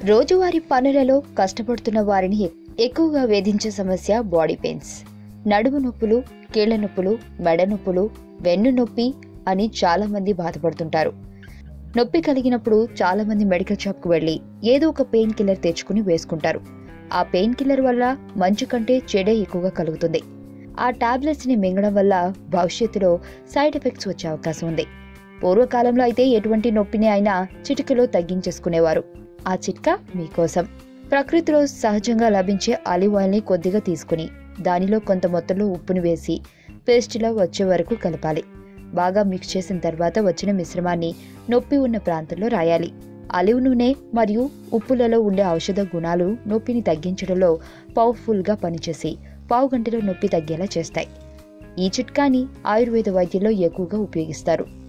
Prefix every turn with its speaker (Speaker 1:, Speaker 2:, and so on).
Speaker 1: రోజువారీ పనులలో కష్టపడుతున్న వారిని ఎక్కువగా వేధించే సమస్య బాడీ పెయిన్స్. నడుము నొప్పులు, కీళ్ల నొప్పులు, మెడ నొప్పులు, వెన్ను నొప్పి అని చాలా మంది బాధపడుతుంటారు. నొప్పి కలిగినప్పుడు చాలా మంది మెడికల్ షాప్కు వెళ్లి ఏదో ఒక పెయిన్ కిల్లర్ తెచ్చుకుని వేసుకుంటారు. ఆ పెయిన్ కిల్లర్ వల్ల మంచి కంటే చెడే ఎక్కువగా కలుగుతుంది. ఆ టాబ్లెట్స్ ని మింగడం వల్ల భవిష్యత్తులో సైడ్ ఎఫెక్ట్స్ వచ్చే అవకాశం ఉంది. పూర్వకాలంలో అయితే ఎటువంటి నొప్పిని అయినా చిటికలో తగ్గించేసుకునేవారు. ఆ చిట్కా మీకోసం. ప్రకృతిలో సహజంగా లభించే ఆలివ్ ఆయిల్ ని కొద్దిగా తీసుకుని దానిలో కొంత మొత్తంలో ఉప్పును వేసి పేస్ట్లా వచ్చే వరకు కలపాలి. బాగా మిక్స్ చేసిన తర్వాత వచ్చిన మిశ్రమాన్ని నొప్పి ఉన్న ప్రాంతంలో రాయాలి. ఆలివ్ నూనె మరియు ఉప్పులలో ఉండే ఔషధ గుణాలు నొప్పిని తగ్గించడంలో పవర్ఫుల్ గా పనిచేసి పావుగంటలో నొప్పి తగ్గేలా చేస్తాయి. ఈ చిట్కాని ఆయుర్వేద వైద్యంలో ఎక్కువగా ఉపయోగిస్తారు.